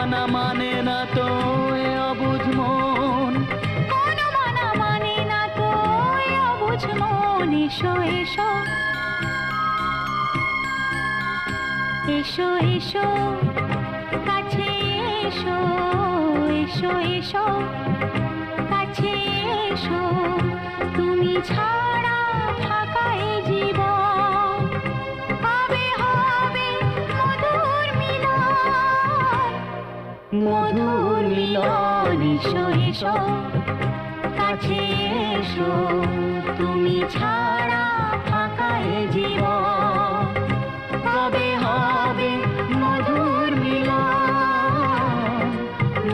মানা মানে না তো এ অবুঝ মন, কোনো মানা মানে না তো এ অবুঝ মন। এসো এসো এসো এসো কাছে এসো, এসো এসো কাছে এসো। তুমি ছাড়া ফাঁকা এ জীবন, কবে হবে মধুর মিলন, মধুর মিলন। এসো এসো কাছে এসো, তুমি ছাড়া ফাঁকা এ জীবন।